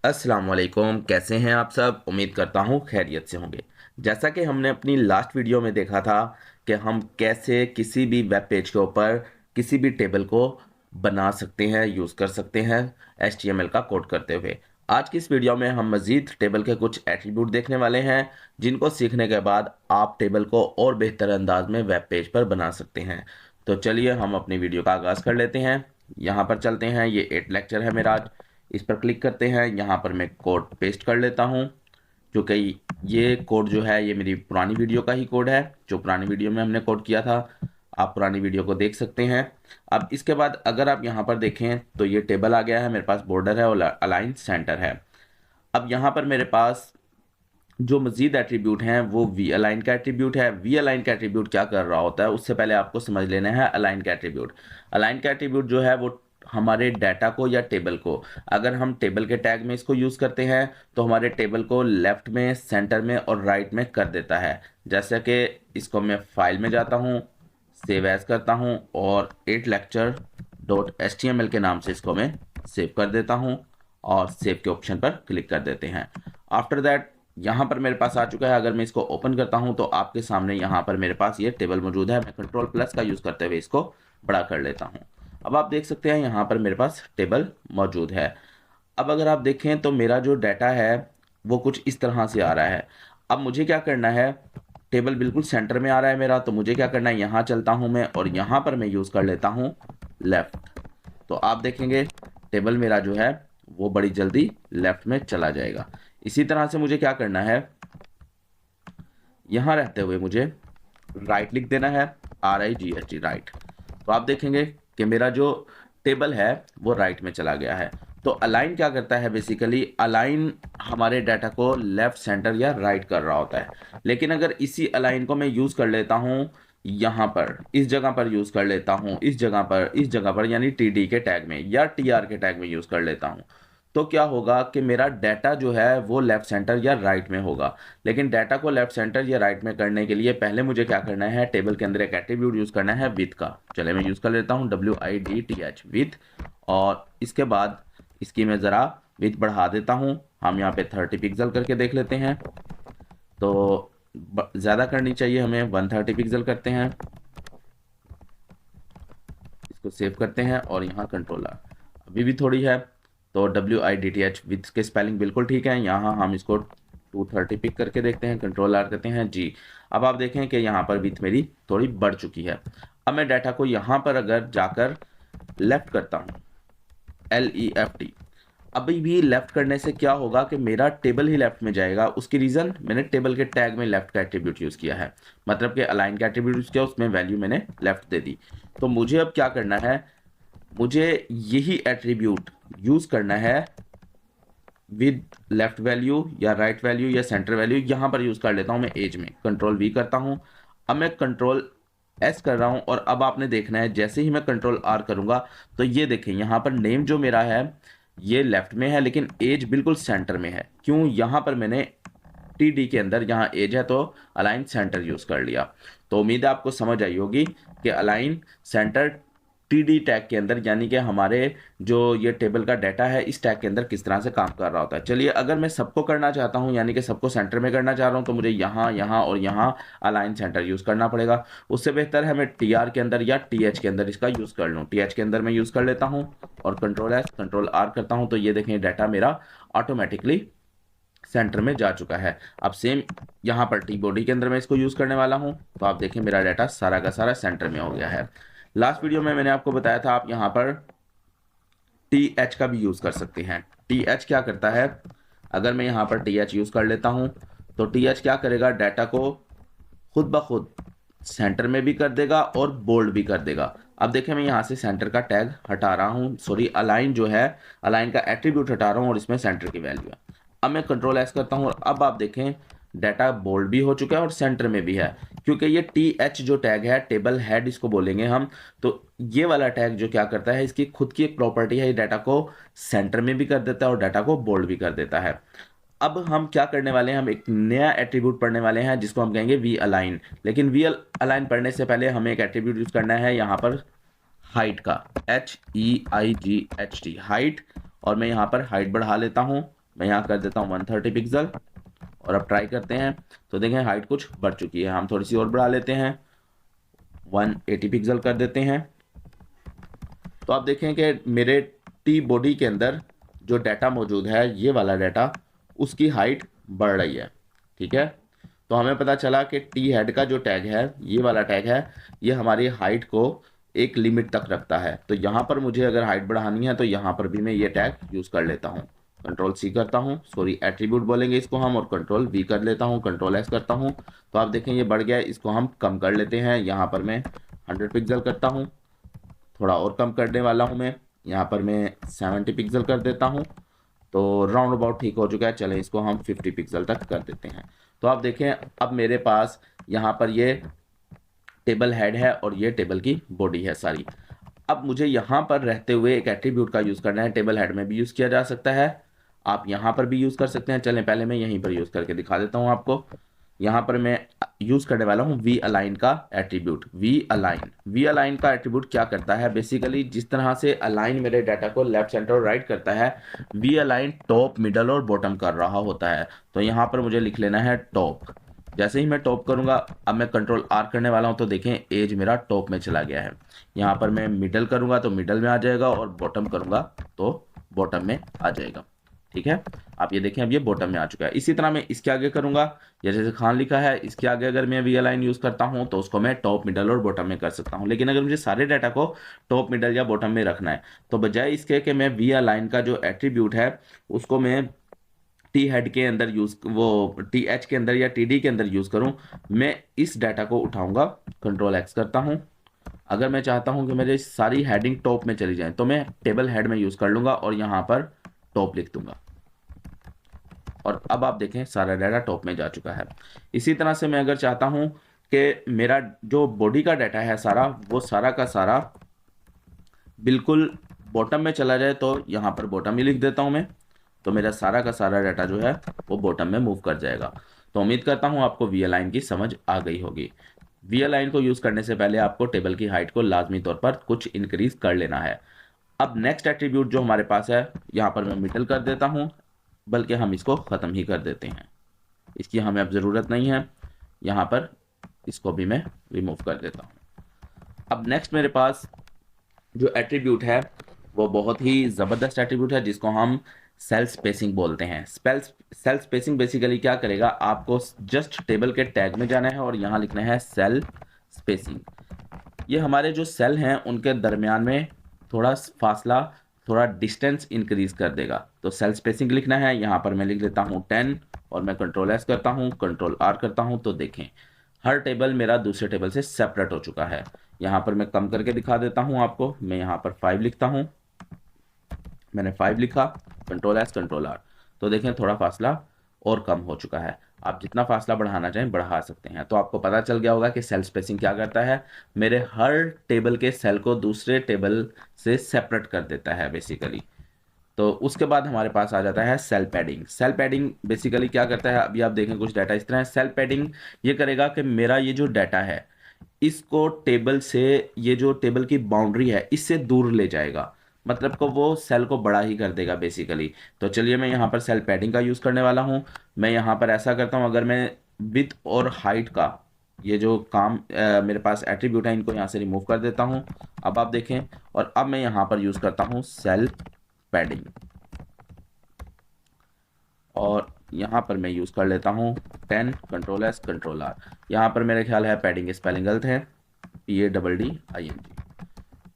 अस्सलाम वालेकुम। कैसे हैं आप सब? उम्मीद करता हूँ खैरियत से होंगे। जैसा कि हमने अपनी लास्ट वीडियो में देखा था कि हम कैसे किसी भी वेब पेज के ऊपर किसी भी टेबल को बना सकते हैं, यूज़ कर सकते हैं HTML का कोड करते हुए। आज की इस वीडियो में हम मज़ीद टेबल के कुछ एट्रीब्यूट देखने वाले हैं, जिनको सीखने के बाद आप टेबल को और बेहतर अंदाज में वेब पेज पर बना सकते हैं। तो चलिए हम अपनी वीडियो का आगाज़ कर लेते हैं। यहाँ पर चलते हैं। ये 8 लेक्चर है मेरा आज। इस पर क्लिक करते हैं। यहाँ पर मैं कोड पेस्ट कर लेता हूँ, क्योंकि ये कोड जो है ये मेरी पुरानी वीडियो का ही कोड है, जो पुरानी वीडियो में हमने कोड किया था। आप पुरानी वीडियो को देख सकते हैं। अब इसके बाद अगर आप यहाँ पर देखें तो ये टेबल आ गया है, मेरे पास बॉर्डर है और अलाइन सेंटर है। अब यहाँ पर मेरे पास जो मजीद एट्रीब्यूट हैं वो वी अलाइन का एट्रीब्यूट है। वी अलाइन का एट्रीब्यूट क्या कर रहा होता है, उससे पहले आपको समझ लेना है अलाइन का एट्रीब्यूट। अलाइन का एट्रीब्यूट जो है वो हमारे डाटा को या टेबल को, अगर हम टेबल के टैग में इसको यूज़ करते हैं तो हमारे टेबल को लेफ्ट में, सेंटर में और राइट में कर देता है। जैसे कि इसको मैं फाइल में जाता हूँ, सेव एज करता हूँ और 8lecture.html के नाम से इसको मैं सेव कर देता हूँ और सेव के ऑप्शन पर क्लिक कर देते हैं। आफ्टर दैट यहाँ पर मेरे पास आ चुका है। अगर मैं इसको ओपन करता हूँ तो आपके सामने यहाँ पर मेरे पास ये टेबल मौजूद है। मैं कंट्रोल प्लस का यूज़ करते हुए इसको बड़ा कर लेता हूँ। अब आप देख सकते हैं यहाँ पर मेरे पास टेबल मौजूद है। अब अगर आप देखें तो मेरा जो डाटा है वो कुछ इस तरह से आ रहा है। अब मुझे क्या करना है, टेबल बिल्कुल सेंटर में आ रहा है मेरा, तो मुझे क्या करना है, यहाँ चलता हूँ मैं और यहाँ पर मैं यूज़ कर लेता हूँ लेफ़्ट। तो आप देखेंगे टेबल मेरा जो है वो बड़ी जल्दी लेफ़्ट में चला जाएगा। इसी तरह से मुझे क्या करना है, यहाँ रहते हुए मुझे राइट लिख देना है, RIGHT राइट। तो आप देखेंगे कि मेरा जो टेबल है वो राइट में चला गया है। तो अलाइन क्या करता है, बेसिकली अलाइन हमारे डाटा को लेफ्ट, सेंटर या राइट कर रहा होता है। लेकिन अगर इसी अलाइन को मैं यूज़ कर लेता हूँ यहाँ पर, इस जगह पर यूज़ कर लेता हूँ, इस जगह पर, इस जगह पर, यानी TD के टैग में या TR के टैग में यूज़ कर लेता हूँ, तो क्या होगा कि मेरा डाटा जो है वो लेफ्ट, सेंटर या राइट में होगा। लेकिन डाटा को लेफ्ट, सेंटर या राइट में करने के लिए पहले मुझे क्या करना है, टेबल के अंदर एक एट्रीब्यूट यूज़ करना है विथ का। चले मैं यूज़ कर लेता हूँ WIDTH विथ, और इसके बाद इसकी मैं ज़रा विथ बढ़ा देता हूँ। हम यहाँ पे 30 पिक्सल करके देख लेते हैं। तो ज़्यादा करनी चाहिए हमें, 130 पिक्सल करते हैं। इसको सेव करते हैं और यहाँ कंट्रोल आर, अभी भी थोड़ी है तो WIDTH विथ के स्पेलिंग बिल्कुल ठीक है। यहाँ हम इसको 230 पिक करके देखते हैं, कंट्रोल आर करते हैं जी। अब आप देखें कि यहाँ पर विथ मेरी थोड़ी बढ़ चुकी है। अब मैं डाटा को यहाँ पर अगर जाकर लेफ्ट करता हूँ, LEFT, अभी भी लेफ्ट करने से क्या होगा कि मेरा टेबल ही लेफ्ट में जाएगा। उसकी रीज़न, मैंने टेबल के टैग में लेफ्ट का एट्रीब्यूट यूज़ किया है, मतलब कि अलाइन का एट्रीब्यूट यूज़ किया, उसमें वैल्यू मैंने लेफ्ट दे दी। तो मुझे अब क्या करना है, मुझे यही एट्रीब्यूट यूज़ करना है विद लेफ्ट वैल्यू या राइट वैल्यू या सेंटर वैल्यू। यहाँ पर यूज़ कर लेता हूँ मैं एज में, कंट्रोल V करता हूँ। अब मैं कंट्रोल S कर रहा हूँ और अब आपने देखना है जैसे ही मैं कंट्रोल R करूँगा तो ये देखें यहाँ पर नेम जो मेरा है ये लेफ्ट में है, लेकिन एज बिल्कुल सेंटर में है। क्यों? यहाँ पर मैंने TD के अंदर यहाँ एज है तो अलाइन सेंटर यूज़ कर लिया। तो उम्मीद है आपको समझ आई होगी कि अलाइन सेंटर TD टैग के अंदर, यानी कि हमारे जो ये टेबल का डाटा है इस टैग के अंदर किस तरह से काम कर रहा होता है। चलिए, अगर मैं सबको करना चाहता हूँ, यानी कि सबको सेंटर में करना चाह रहा हूँ, तो मुझे यहाँ, यहाँ और यहाँ अलाइन सेंटर यूज़ करना पड़ेगा। उससे बेहतर है मैं TR के अंदर या TH के अंदर इसका यूज़ कर लूँ। TH के अंदर मैं यूज़ कर लेता हूँ और कंट्रोल S कंट्रोल R करता हूँ, तो ये देखें डाटा मेरा ऑटोमेटिकली सेंटर में जा चुका है। अब सेम यहाँ पर टी बॉडी के अंदर मैं इसको यूज़ करने वाला हूँ, तो आप देखें मेरा डाटा सारा का सारा सेंटर में हो गया है। लास्ट वीडियो में मैंने आपको बताया था आप यहाँ पर TH का भी यूज़ कर सकते हैं। TH क्या करता है, अगर मैं यहाँ पर TH यूज़ कर लेता हूँ तो TH क्या करेगा, डाटा को खुद ब खुद सेंटर में भी कर देगा और बोल्ड भी कर देगा। अब देखें मैं यहाँ से सेंटर का टैग हटा रहा हूँ, सॉरी अलाइन जो है, अलाइन का एट्रीब्यूट हटा रहा हूँ और इसमें सेंटर की वैल्यू है। अब मैं कंट्रोल S करता हूँ और अब आप देखें डाटा बोल्ड भी हो चुका है और सेंटर में भी है, क्योंकि ये TH जो टैग है, टेबल हेड इसको बोलेंगे हम। तो ये वाला टैग जो क्या करता है, इसकी खुद की एक प्रॉपर्टी है, ये डाटा को सेंटर में भी कर देता है और डाटा को बोल्ड भी कर देता है। अब हम क्या करने वाले हैं, हम एक नया एट्रीब्यूट पढ़ने वाले हैं जिसको हम कहेंगे वी अलाइन। लेकिन वी अलाइन पढ़ने से पहले हमें एक एट्रीब्यूट यूज करना है यहाँ पर हाइट का, HEIGHT हाइट, और मैं यहाँ पर हाइट बढ़ा लेता हूँ मैं यहाँ कर देता हूँ 130 पिक्सल और अब ट्राई करते हैं। तो देखें हाइट कुछ बढ़ चुकी है, हम थोड़ी सी और बढ़ा लेते हैं, 180 पिक्सल कर देते हैं। तो आप देखें कि मेरे टी बॉडी के अंदर जो डाटा मौजूद है, ये वाला डाटा, उसकी हाइट बढ़ रही है। ठीक है, तो हमें पता चला कि टी हेड का जो टैग है, ये वाला टैग है, ये हमारी हाइट को एक लिमिट तक रखता है। तो यहाँ पर मुझे अगर हाइट बढ़ानी है तो यहाँ पर भी मैं ये टैग यूज़ कर लेता हूँ। कंट्रोल सी करता हूँ, सॉरी एट्रीब्यूट बोलेंगे इसको हम, और कंट्रोल वी कर लेता हूँ, कंट्रोल एस करता हूँ। तो आप देखें ये बढ़ गया, इसको हम कम कर लेते हैं। यहाँ पर मैं 100 पिक्सल करता हूँ, थोड़ा और कम करने वाला हूँ मैं, यहाँ पर मैं 70 पिक्सल कर देता हूँ। तो राउंड अबाउट ठीक हो चुका है, चलें इसको हम 50 पिक्सल तक कर देते हैं। तो आप देखें अब मेरे पास यहाँ पर ये टेबल हेड है और ये टेबल की बॉडी है सारी। अब मुझे यहाँ पर रहते हुए एक एट्रीब्यूट का यूज़ करना है, टेबल हेड में भी यूज़ किया जा सकता है, आप यहाँ पर भी यूज़ कर सकते हैं। चलें पहले मैं यहीं पर यूज़ करके दिखा देता हूँ आपको। यहाँ पर मैं यूज़ करने वाला हूँ वी अलाइन का एट्रीब्यूट। वी अलाइन का एट्रीब्यूट क्या करता है, बेसिकली जिस तरह से अलाइन मेरे डाटा को लेफ्ट सेंटर और राइट करता है, वी अलाइन टॉप मिडल और बॉटम कर रहा होता है। तो यहाँ पर मुझे लिख लेना है टॉप। जैसे ही मैं टॉप करूंगा, अब मैं कंट्रोल आर करने वाला हूं, तो देखें एज मेरा टॉप में चला गया है। यहाँ पर मैं मिडल करूंगा तो मिडल में आ जाएगा, और बॉटम करूंगा तो बॉटम में आ जाएगा। ठीक है, आप ये देखें अब ये बॉटम में आ चुका है। इसी तरह मैं इसके आगे करूंगा, जैसे खान लिखा है, इसके आगे अगर मैं वी अलाइन यूज करता हूं तो उसको मैं टॉप मिडल और बॉटम में कर सकता हूं। लेकिन अगर मुझे सारे डाटा को टॉप मिडल या बॉटम में रखना है, तो बजाय इसके कि मैं वी अलाइन का जो एट्रीब्यूट है उसको मैं टी हेड के अंदर टी एच के अंदर या टी डी के अंदर यूज करूं, मैं इस डाटा को उठाऊंगा, कंट्रोल एक्स करता हूं। अगर मैं चाहता हूं कि मेरे सारी हेडिंग टॉप में चली जाए, तो मैं टेबल हेड में यूज कर लूंगा और यहां पर टॉप लिख दूंगा, और अब आप देखें सारा डाटा टॉप में जा चुका है। इसी तरह से मैं अगर चाहता हूं कि मेरा जो बॉडी का डाटा है सारा, वो सारा का सारा बिल्कुल बॉटम में चला जाए, तो यहाँ पर बॉटम ही लिख देता हूँ मैं। तो मेरा सारा का सारा डाटा जो है वो बॉटम में मूव कर जाएगा। तो उम्मीद करता हूँ आपको वी अलाइन की समझ आ गई होगी। वी अलाइन को यूज़ करने से पहले आपको टेबल की हाइट को लाजमी तौर पर कुछ इंक्रीज कर लेना है। अब नेक्स्ट एट्रीब्यूट जो हमारे पास है, यहाँ पर मैं मिडल कर देता हूँ, बल्कि हम इसको ख़त्म ही कर देते हैं, इसकी हमें अब ज़रूरत नहीं है। यहाँ पर इसको भी मैं रिमूव कर देता हूँ। अब नेक्स्ट मेरे पास जो एट्रीब्यूट है वो बहुत ही ज़बरदस्त एट्रीब्यूट है, जिसको हम सेल स्पेसिंग बोलते हैं। सेल स्पेसिंग बेसिकली क्या करेगा, आपको जस्ट टेबल के टैग में जाना है और यहाँ लिखना है सेल स्पेसिंग। ये हमारे जो सेल हैं उनके दरमियान में थोड़ा फासला, थोड़ा डिस्टेंस इंक्रीज कर देगा। तो सेल स्पेसिंग लिखना है, यहाँ पर मैं लिख लेता हूँ 10 और मैं कंट्रोल एस करता हूँ, कंट्रोल आर करता हूँ। तो देखें हर टेबल मेरा दूसरे टेबल से सेपरेट हो चुका है। यहाँ पर मैं कम करके दिखा देता हूँ आपको, मैं यहाँ पर 5 लिखता हूँ, मैंने 5 लिखा, कंट्रोल एस कंट्रोल आर। तो देखें थोड़ा फासला और कम हो चुका है। आप जितना फासला बढ़ाना चाहें बढ़ा सकते हैं। तो आपको पता चल गया होगा कि सेल स्पेसिंग क्या करता है, मेरे हर टेबल के सेल को दूसरे टेबल से सेपरेट कर देता है बेसिकली। तो उसके बाद हमारे पास आ जाता है cell padding. Cell padding basically क्या करता है, अभी आप देखें कुछ डाटा इस तरह है। सेल पैडिंग ये करेगा कि मेरा ये जो डाटा है इसको टेबल से, ये जो टेबल की बाउंड्री है इससे दूर ले जाएगा, मतलब को वो सेल को बड़ा ही कर देगा बेसिकली। तो चलिए मैं यहाँ पर सेल पैडिंग का यूज़ करने वाला हूँ। मैं यहाँ पर ऐसा करता हूँ, अगर मैं विड्थ और हाइट का ये जो मेरे पास एट्रीब्यूट है, इनको यहाँ से रिमूव कर देता हूँ। अब आप देखें, और अब मैं यहाँ पर यूज़ करता हूँ सेल पैडिंग, और यहाँ पर मैं यूज़ कर लेता हूँ 10, कंट्रोल एस कंट्रोल आर। यहाँ पर मेरे ख्याल है पैडिंग स्पेलिंग गलत है, PADDING।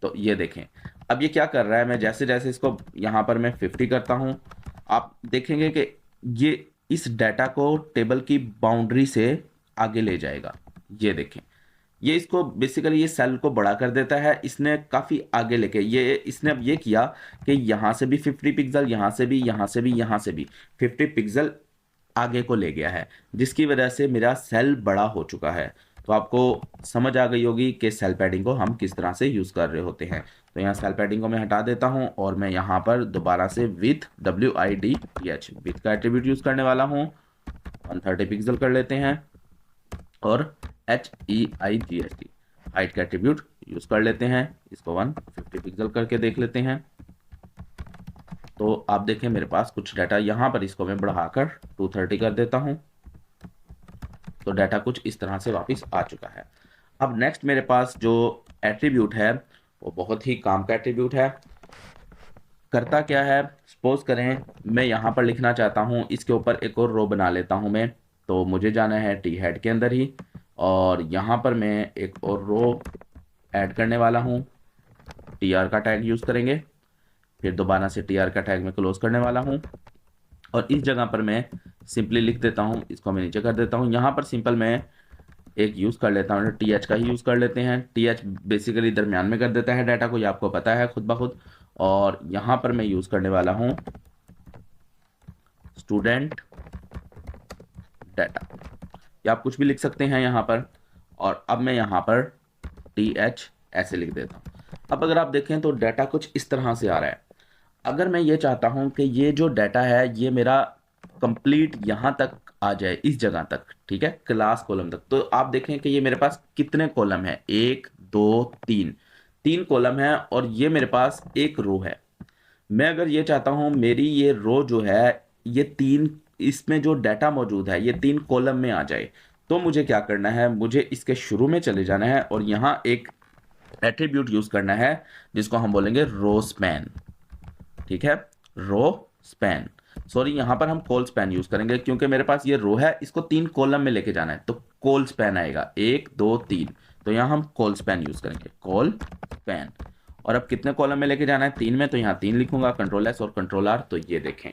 तो ये देखें अब ये क्या कर रहा है, मैं जैसे जैसे इसको यहाँ पर मैं 50 करता हूँ, आप देखेंगे कि ये इस डाटा को टेबल की बाउंड्री से आगे ले जाएगा। ये देखें, ये इसको बेसिकली ये सेल को बड़ा कर देता है, इसने काफ़ी आगे लेके, ये इसने अब ये किया कि यहाँ से भी 50 पिक्सल, यहाँ से भी, यहाँ से भी, यहाँ से भी 50 पिक्सल आगे को ले गया है, जिसकी वजह से मेरा सेल बड़ा हो चुका है। तो आपको समझ आ गई होगी कि सेल पैडिंग को हम किस तरह से यूज़ कर रहे होते हैं। तो यहाँ सेल पैडिंग को मैं हटा देता हूँ और मैं यहाँ पर दोबारा से विथ WIDTH विथ का एट्रीब्यूट यूज़ करने वाला हूँ। 130 पिक्सल कर लेते हैं और HEIGHT हाइट का एट्रीब्यूट यूज़ कर लेते हैं, इसको 150 पिक्सल करके देख लेते हैं। तो आप देखें मेरे पास कुछ डाटा यहाँ पर, इसको मैं बढ़ाकर 230 कर देता हूँ, तो डाटा कुछ इस तरह से वापस आ चुका है। अब नेक्स्ट मेरे पास जो एट्रीब्यूट है वो बहुत ही काम का एट्रीब्यूट है। करता क्या है, सपोज करें मैं यहाँ पर लिखना चाहता हूँ, इसके ऊपर एक और रो बना लेता हूँ मैं, तो मुझे जाना है टी हेड के अंदर ही, और यहाँ पर मैं एक और रो ऐड करने वाला हूँ। टी आर का टैग यूज़ करेंगे, फिर दोबारा से टी आर का टैग में क्लोज करने वाला हूँ, और इस जगह पर मैं सिंपली लिख देता हूँ, इसको मैं नीचे कर देता हूँ। यहाँ पर सिंपल मैं एक यूज़ कर लेता हूँ, टी एच का ही यूज़ कर लेते हैं। टी एच बेसिकली दरमियान में कर देता है डाटा को, ये आपको पता है खुद ब खुद। और यहाँ पर मैं यूज़ करने वाला हूँ स्टूडेंट डाटा, या आप कुछ भी लिख सकते हैं यहाँ पर। और अब मैं यहाँ पर टी एच ऐसे लिख देता हूँ। अब अगर आप देखें तो डाटा कुछ इस तरह से आ रहा है। अगर मैं ये चाहता हूँ कि ये जो डाटा है ये मेरा कंप्लीट यहाँ तक आ जाए, इस जगह तक, ठीक है, क्लास कॉलम तक, तो आप देखें कि ये मेरे पास कितने कॉलम है, 1 2 3, 3 कॉलम है, और ये मेरे पास एक रो है। मैं अगर ये चाहता हूँ मेरी ये रो जो है, ये 3, इसमें जो डाटा मौजूद है ये 3 कॉलम में आ जाए, तो मुझे क्या करना है, मुझे इसके शुरू में चले जाना है और यहाँ एक एट्रीब्यूट यूज करना है जिसको हम बोलेंगे रो स्पैन। ठीक है, रो स्पैन, सॉरी यहाँ पर हम कॉल स्पैन यूज करेंगे क्योंकि मेरे पास ये रो है, इसको 3 कॉलम में लेके जाना है, तो कॉल स्पैन आएगा 1 2 3, तो यहाँ हम कॉल स्पैन यूज करेंगे, कॉल स्पैन। और अब कितने कॉलम में लेके जाना है, 3 में, तो यहाँ 3 लिखूंगा, कंट्रोल एस और कंट्रोल आर। तो ये देखें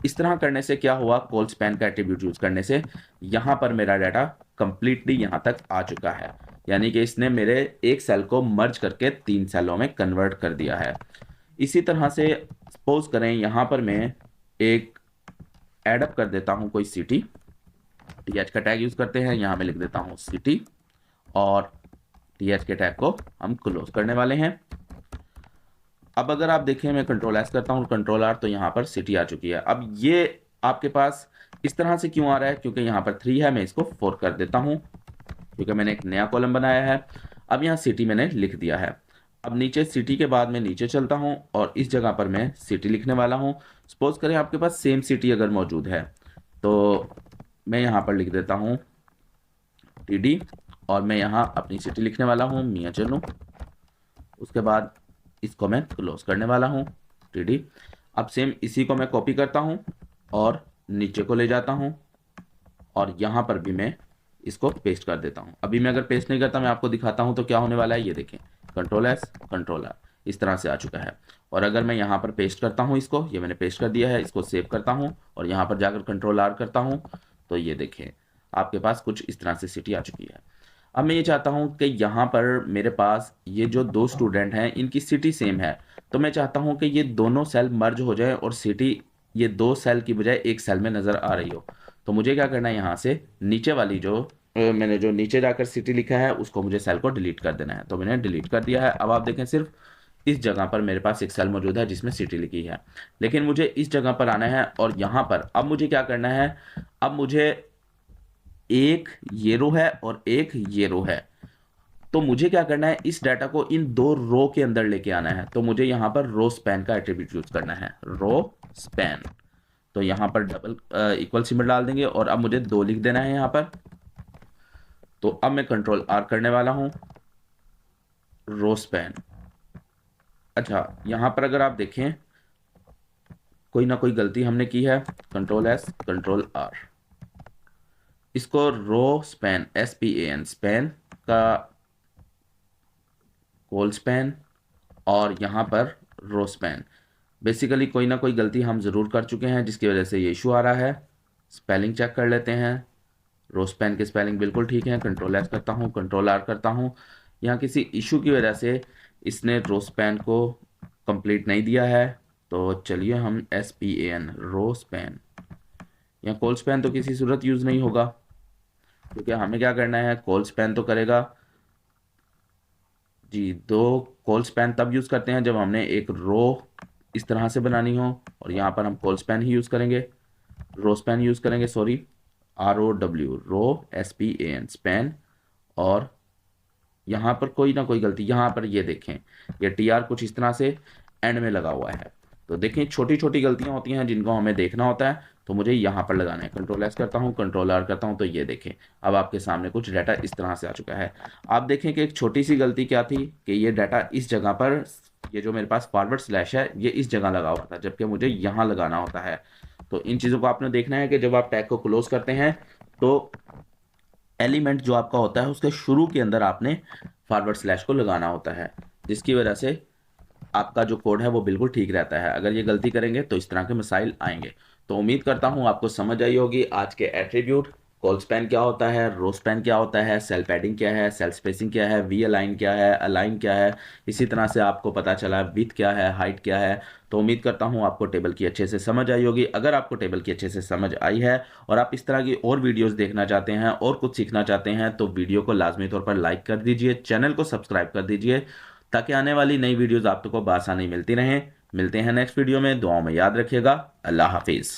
इस तरह करने से क्या हुआ, कॉल स्पैन का एट्रीब्यूट यूज करने से यहाँ पर मेरा डाटा कंप्लीटली यहाँ तक आ चुका है, यानी कि इसने मेरे एक सेल को मर्ज करके 3 सेलों में कन्वर्ट कर दिया है। इसी तरह से सपोज करें यहाँ पर मैं एक एडअप कर देता हूँ कोई सिटी, टी एच का टैग यूज करते हैं, यहाँ मैं लिख देता हूँ सिटी, और टी एच के टैग को हम क्लोज करने वाले हैं। अब अगर आप देखें मैं कंट्रोल एस करता हूँ, कंट्रोल आर, तो यहाँ पर सिटी आ चुकी है। अब ये आपके पास इस तरह से क्यों आ रहा है, क्योंकि यहाँ पर 3 है, मैं इसको 4 कर देता हूँ क्योंकि मैंने एक नया कॉलम बनाया है। अब यहाँ सिटी मैंने लिख दिया है। अब नीचे सिटी के बाद मैं नीचे चलता हूँ और इस जगह पर मैं सिटी लिखने वाला हूँ। सपोज करें आपके पास सेम सिटी अगर मौजूद है तो मैं यहाँ पर लिख देता हूँ टीडी, और मैं यहाँ अपनी सिटी लिखने वाला हूँ मियाँ चलूँ, उसके बाद इसको मैं क्लोज करने वाला हूँ टीडी। अब सेम इसी को मैं कॉपी करता हूँ और नीचे को ले जाता हूँ, और यहाँ पर भी मैं इसको पेस्ट कर देता हूँ। अभी मैं अगर पेस्ट नहीं करता, मैं आपको दिखाता हूँ तो क्या होने वाला है, ये देखें, कंट्रोल एस कंट्रोल आर, इस तरह से आ चुका है। और अगर मैं यहाँ पर पेस्ट करता हूँ इसको, ये मैंने पेस्ट कर दिया है, इसको सेव करता हूँ और यहाँ पर जाकर कंट्रोल आर करता हूँ, तो ये देखें आपके पास कुछ इस तरह से सिटी आ चुकी है। अब मैं ये चाहता हूँ कि यहाँ पर मेरे पास ये जो 2 स्टूडेंट हैं इनकी सिटी सेम है, तो मैं चाहता हूँ कि ये दोनों सेल मर्ज हो जाए और सिटी ये 2 सेल की बजाय एक सेल में नज़र आ रही हो। तो मुझे क्या करना है, यहाँ से नीचे वाली जो मैंने जो नीचे जाकर सिटी लिखा है उसको मुझे सेल को डिलीट कर देना है, तो मैंने डिलीट कर दिया है। अब आप देखें सिर्फ इस जगह पर मेरे पास एक सेल मौजूद है जिसमें सिटी लिखी है, लेकिन मुझे इस जगह पर आना है और यहाँ पर अब मुझे क्या करना है, अब मुझे एक ये रो है और एक ये रो है, तो मुझे क्या करना है, इस डाटा को इन 2 रो के अंदर लेके आना है, तो मुझे यहाँ पर रो स्पैन का एट्रीब्यूट यूज करना है, रो स्पैन। तो यहाँ पर डबल इक्वल सिंबल डाल देंगे और अब मुझे 2 लिख देना है यहाँ पर। तो अब मैं कंट्रोल आर करने वाला हूँ, रो स्पैन। अच्छा, यहाँ पर अगर आप देखें कोई ना कोई गलती हमने की है, कंट्रोल एस कंट्रोल आर, इसको रो स्पैन SPAN स्पैन का कॉल स्पैन और यहाँ पर रो स्पैन, बेसिकली कोई ना कोई गलती हम ज़रूर कर चुके हैं जिसकी वजह से ये इशू आ रहा है। स्पेलिंग चेक कर लेते हैं, रो स्पैन की स्पेलिंग बिल्कुल ठीक है, कंट्रोल एस करता हूँ, कंट्रोल आर करता हूँ। यहाँ किसी इशू की वजह से इसने रो स्पैन को कंप्लीट नहीं दिया है, तो चलिए हम SPAN रो स्पैन, यहाँ कॉल स्पैन तो किसी सूरत यूज़ नहीं होगा क्योंकि हमें क्या करना है, कॉल स्पैन तो करेगा जी। 2 कॉल स्पैन तब यूज़ करते हैं जब हमने एक रो इस तरह से बनानी हो, और यहाँ पर हम कॉल स्पैन ही यूज़ करेंगे, रो स्पैन यूज़ करेंगे, सॉरी ROW रो SPAN स्पैन। और यहाँ पर कोई ना कोई गलती, यहाँ पर ये देखें ये TR कुछ इस तरह से एंड में लगा हुआ है, तो देखें छोटी छोटी गलतियां होती हैं जिनको हमें देखना होता है, तो मुझे यहाँ पर लगाना है। कंट्रोल एस करता हूँ, कंट्रोल आर करता हूँ, तो ये देखें अब आपके सामने कुछ डाटा इस तरह से आ चुका है। आप देखें कि एक छोटी सी गलती क्या थी कि ये डाटा इस जगह पर, ये जो मेरे पास फॉरवर्ड स्लैश है ये इस जगह लगा हुआ था, जबकि मुझे यहाँ लगाना होता है। तो इन चीज़ों को आपने देखना है कि जब आप टैग को क्लोज करते हैं तो एलिमेंट जो आपका होता है उसके शुरू के अंदर आपने फॉरवर्ड स्लैश को लगाना होता है, जिसकी वजह से आपका जो कोड है वो बिल्कुल ठीक रहता है। अगर ये गलती करेंगे तो इस तरह के मसाइल आएंगे। तो उम्मीद करता हूँ आपको समझ आई होगी आज के एट्रीब्यूट, कॉल स्पैन क्या होता है, रो स्पैन क्या होता है, सेल पैडिंग क्या है, सेल स्पेसिंग क्या है, वी अलाइन क्या है, अलाइन क्या है। इसी तरह से आपको पता चला विड्थ क्या है, हाइट क्या है। तो उम्मीद करता हूँ आपको टेबल की अच्छे से समझ आई होगी। अगर आपको टेबल की अच्छे से समझ आई है और आप इस तरह की और वीडियोस देखना चाहते हैं और कुछ सीखना चाहते हैं तो वीडियो को लाजमी तौर पर लाइक कर दीजिए, चैनल को सब्सक्राइब कर दीजिए, ताकि आने वाली नई वीडियोस आपको बआसानी मिलती रहें। मिलते हैं नेक्स्ट वीडियो में, दुआओं में याद रखिएगा। अल्लाह हाफिज़।